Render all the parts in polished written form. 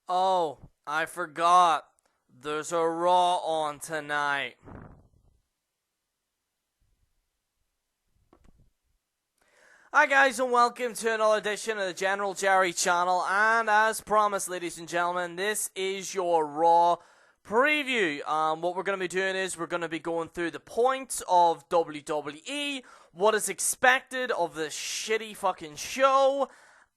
Oh, I forgot. There's a Raw on tonight. Hi guys and welcome to another edition of the General Jerry channel, and as promised, ladies and gentlemen, this is your Raw preview. What we're going to be doing is we're going to be going through the points of WWE, what is expected of this shitty fucking show,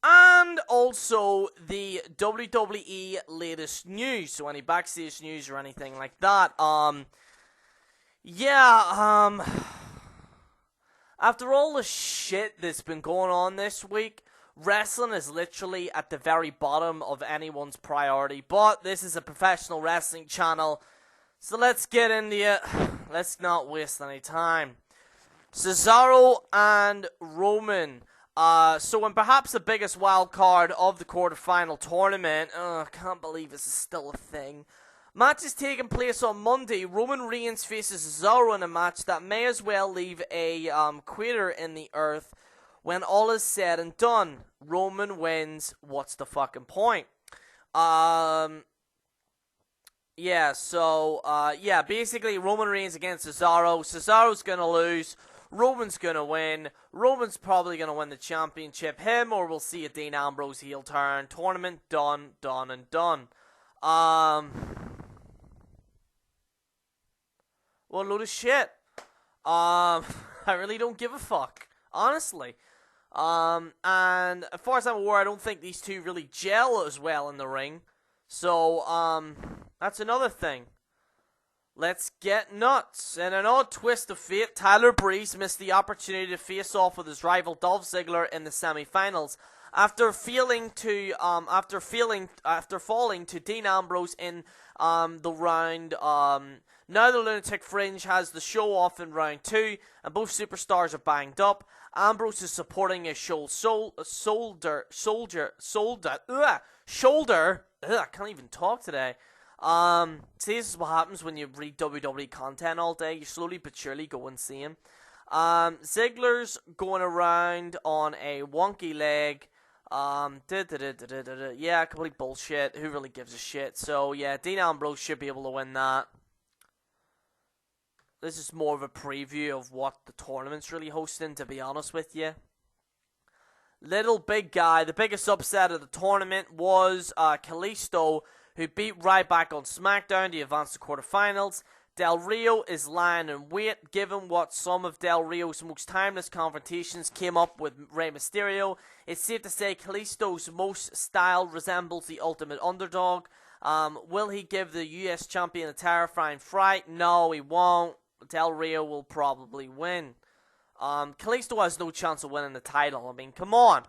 and also the WWE latest news, so any backstage news or anything like that. Yeah, after all the shit that's been going on this week, wrestling is literally at the very bottom of anyone's priority. But this is a professional wrestling channel, so let's get into it. Let's not waste any time. Cesaro and Roman. So in perhaps the biggest wild card of the quarterfinal tournament, I can't believe this is still a thing. Match is taking place on Monday. Roman Reigns faces Cesaro in a match that may as well leave a crater in the earth when all is said and done. Roman wins. What's the fucking point? Basically Roman Reigns against Cesaro. Cesaro's gonna lose. Roman's gonna win. Roman's probably gonna win the championship. Him, or we'll see a Dean Ambrose heel turn. Tournament done, done, and done. What a load of shit. I really don't give a fuck, honestly. And as far as I'm aware, I don't think these two really gel as well in the ring. So, that's another thing. Let's get nuts. In an odd twist of fate, Tyler Breeze missed the opportunity to face off with his rival Dolph Ziggler in the semi-finals after falling to Dean Ambrose in the round. Now the Lunatic Fringe has the show off in round 2, and both superstars are banged up. Ambrose is supporting his shoulder. I can't even talk today. See, this is what happens when you read WWE content all day. You slowly but surely go insane. Ziggler's going around on a wonky leg. Yeah, complete bullshit. Who really gives a shit? So, yeah, Dean Ambrose should be able to win that. This is more of a preview of what the tournament's really hosting, to be honest with you. Little big guy. The biggest upset of the tournament was Kalisto, who beat Ryback on SmackDown to advance to quarterfinals. Del Rio is lying in wait, given what some of Del Rio's most timeless confrontations came up with Rey Mysterio. It's safe to say Kalisto's most style resembles the ultimate underdog. Will he give the US champion a terrifying fright? No, he won't. Del Rio will probably win. Kalisto has no chance of winning the title. I mean, come on.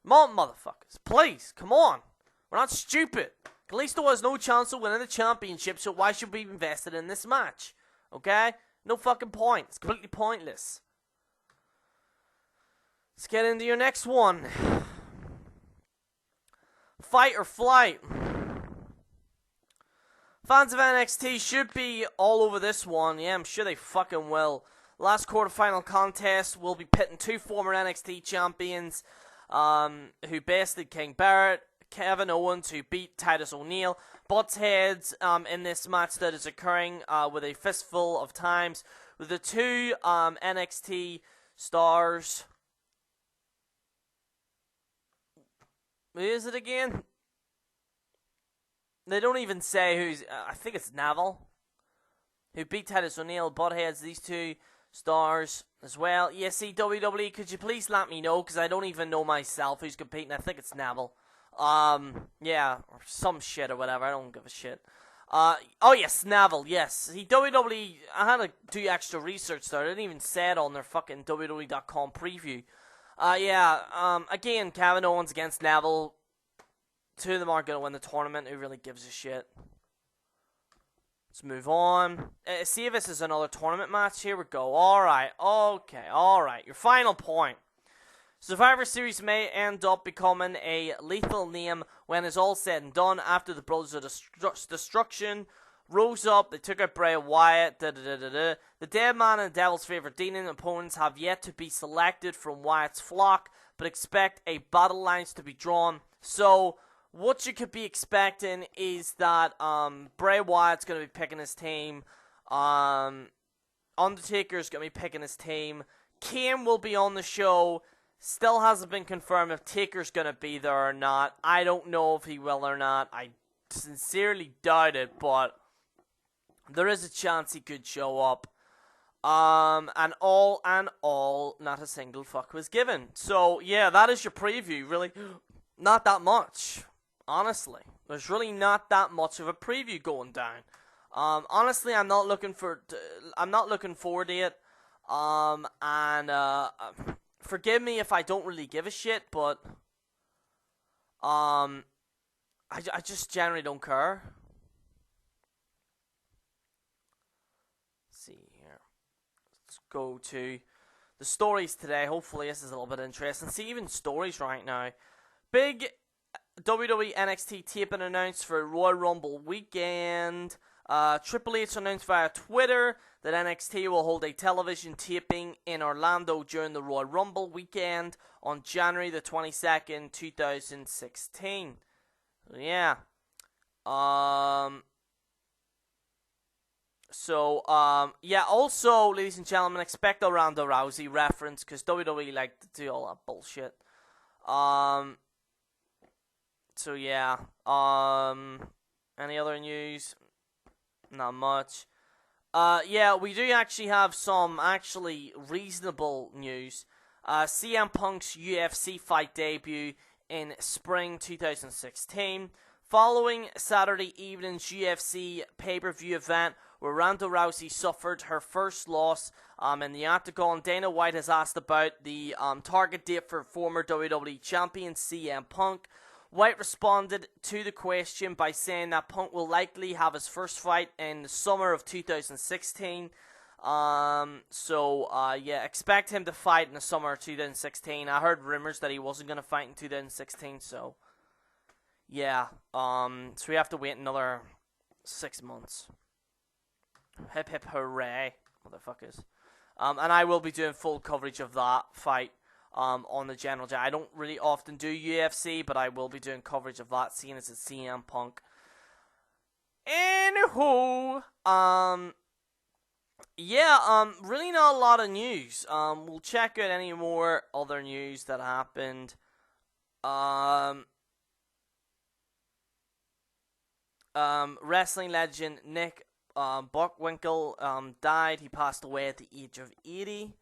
Come on, motherfuckers. Please, come on. We're not stupid. Kalisto has no chance of winning the championship, so why should we be invested in this match? Okay? No fucking point. It's completely pointless. Let's get into your next one. Fight or flight. Fans of NXT should be all over this one. Yeah, I'm sure they fucking will. Last quarterfinal contest will be pitting two former NXT champions who bested King Barrett. Kevin Owens, who beat Titus O'Neil, butts heads in this match that is occurring with a fistful of times with the two NXT stars. Who is it again? They don't even say who's. I think it's Neville, who beat Titus O'Neil. Butt heads these two stars as well. Yeah, see, WWE, could you please let me know, because I don't even know myself who's competing. I think it's Neville. Yeah, or some shit or whatever. I don't give a shit. Oh yes, Neville. Yes, see, WWE. I had to do extra research there. They didn't even say it on their fucking WWE.com preview. Again, Kevin Owens against Neville. Two of them aren't gonna win the tournament. Who really gives a shit? Let's move on. See if this is another tournament match. Here we go. Alright, okay, alright. Your final point. Survivor Series may end up becoming a lethal name when it's all said and done. After the Brothers of Destruction rose up, they took out Bray Wyatt. The Dead Man and the Devil's Favorite Demon opponents have yet to be selected from Wyatt's flock, but expect a battle lines to be drawn. So, what you could be expecting is that Bray Wyatt's going to be picking his team. Undertaker's going to be picking his team. Kane will be on the show. Still hasn't been confirmed if Taker's going to be there or not. I don't know if he will or not. I sincerely doubt it, but there is a chance he could show up. And all, not a single fuck was given. So, yeah, that is your preview. Really, not that much. Honestly, there's really not that much of a preview going down. Honestly, I'm not looking forward to it. Forgive me if I don't really give a shit, but I just generally don't care. Let's see here. Let's go to the stories today. Hopefully this is a little bit interesting. See, even stories right now. Big WWE NXT taping announced for Royal Rumble weekend. Triple H announced via Twitter that NXT will hold a television taping in Orlando during the Royal Rumble weekend on January the 22nd, 2016. Yeah. Yeah, also, ladies and gentlemen, expect a Ronda Rousey reference, because WWE like to do all that bullshit. So yeah. Any other news? Not much. Yeah, we do actually have some actually reasonable news. CM Punk's UFC fight debut in spring 2016, following Saturday evening's UFC pay-per-view event where Ronda Rousey suffered her first loss in the octagon. Dana White has asked about the target date for former WWE champion CM Punk. White responded to the question by saying that Punk will likely have his first fight in the summer of 2016. Yeah, expect him to fight in the summer of 2016. I heard rumors that he wasn't going to fight in 2016, so yeah. So we have to wait another 6 months. Hip hip hooray, motherfuckers. And I will be doing full coverage of that fight. On the general channel. I don't really often do UFC, but I will be doing coverage of that, seeing as it's CM Punk. Anywho, really not a lot of news. We'll check out any more other news that happened. Wrestling legend Nick Bockwinkel died. He passed away at the age of 80.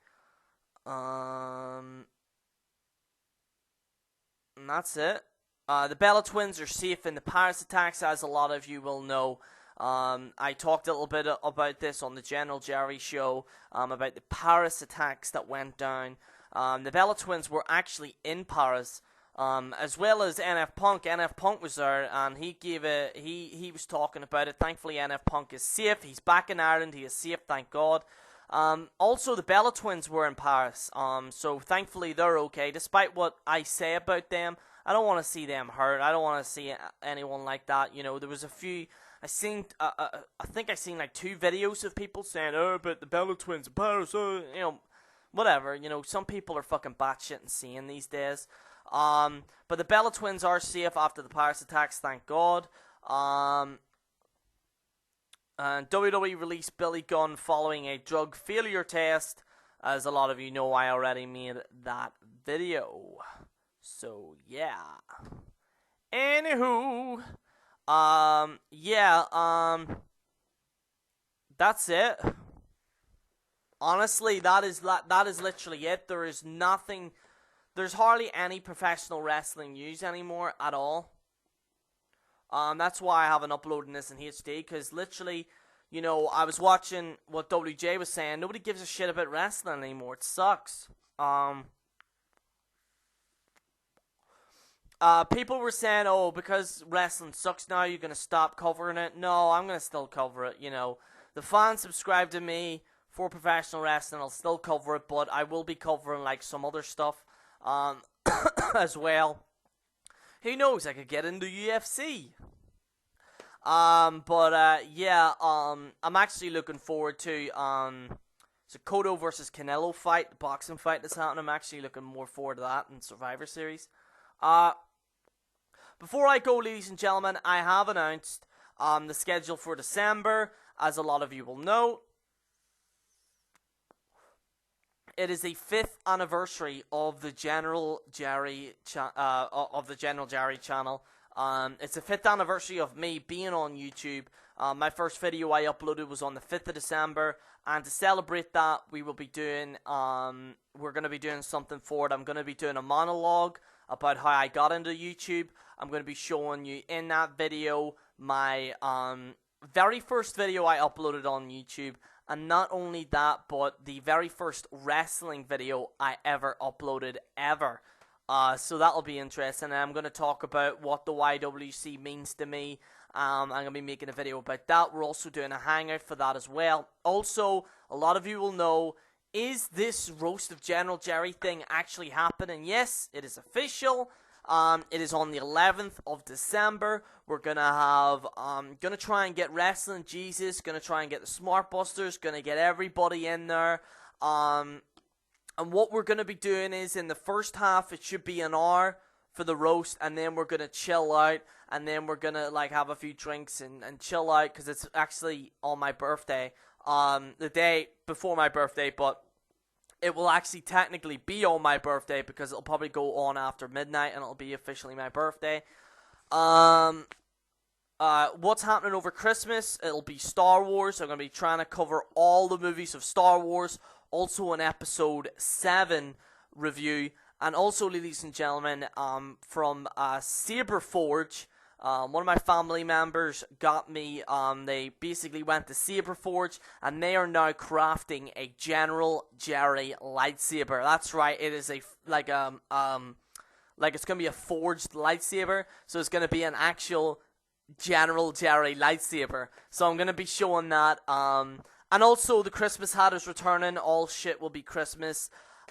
And that's it. The Bella twins are safe in the Paris attacks, as a lot of you will know. I talked a little bit about this on the General Jerry show, about the Paris attacks that went down. The Bella twins were actually in Paris, as well as NF Punk. NF Punk was there, and he was talking about it. Thankfully, NF Punk is safe. He's back in Ireland. He is safe, thank God. Also, the Bella twins were in Paris, so thankfully they're okay. Despite what I say about them, I don't want to see them hurt. I don't want to see anyone like that. You know, there was a few. I think I seen like 2 videos of people saying, "Oh, but the Bella twins in Paris." You know, whatever. You know, some people are fucking batshit insane these days. But the Bella twins are safe after the Paris attacks, thank God. And WWE released Billy Gunn following a drug failure test. As a lot of you know, I already made that video. So, yeah. Anywho. That's it. Honestly, that is literally it. There is nothing. There's hardly any professional wrestling news anymore at all. That's why I haven't uploaded this in HD, because literally, you know, I was watching what WJ was saying. Nobody gives a shit about wrestling anymore. It sucks. People were saying, oh, because wrestling sucks now, you're going to stop covering it. No, I'm going to still cover it, you know. The fans subscribe to me for professional wrestling. I'll still cover it, but I will be covering, like, some other stuff, as well. Who knows, I could get into UFC. I'm actually looking forward to, it's a Cotto versus Canelo fight, the boxing fight that's happening. I'm actually looking more forward to that in Survivor Series. before I go, ladies and gentlemen, I have announced the schedule for December. As a lot of you will know, it is the 5th anniversary of the General Jerry channel. It's the 5th anniversary of me being on YouTube. My first video I uploaded was on the 5th of December, and to celebrate that, we will be doing we're gonna be doing something for it. I'm gonna be doing a monologue about how I got into YouTube. I'm gonna be showing you in that video my very first video I uploaded on YouTube. And not only that, but the very first wrestling video I ever uploaded ever. So that'll be interesting. And I'm going to talk about what the YWC means to me. I'm going to be making a video about that. We're also doing a hangout for that as well. Also, a lot of you will know, is this Roast of General Jerry thing actually happening? Yes, it is official. It is on the 11th of December. We're gonna have, gonna try and get Wrestling Jesus, gonna try and get the Smart Busters, gonna get everybody in there. And what we're gonna be doing is, in the first half, it should be an hour for the roast, and then we're gonna chill out, and then we're gonna, like, have a few drinks and chill out, because it's actually on my birthday, the day before my birthday, but it will actually technically be on my birthday because it'll probably go on after midnight and it'll be officially my birthday. What's happening over Christmas? It'll be Star Wars. I'm going to be trying to cover all the movies of Star Wars. Also an episode 7 review. And also, ladies and gentlemen, from Saber Forge, one of my family members got me, they basically went to Saber Forge, and they are now crafting a General Jerry lightsaber. That's right, it is like it's gonna be a forged lightsaber, so it's gonna be an actual General Jerry lightsaber. So I'm gonna be showing that, and also the Christmas hat is returning. All shit will be Christmas.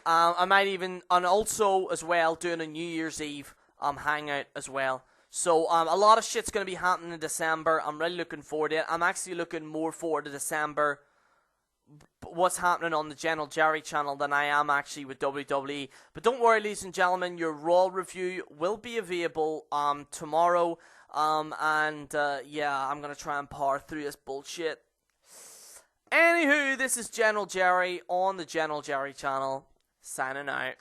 I might even, and also as well, doing a New Year's Eve hangout as well. So, a lot of shit's going to be happening in December. I'm really looking forward to it. I'm actually looking more forward to December, what's happening on the General Jerry channel, than I am actually with WWE. But don't worry, ladies and gentlemen, your Raw review will be available tomorrow. Yeah, I'm going to try and power through this bullshit. Anywho, this is General Jerry on the General Jerry channel, signing out.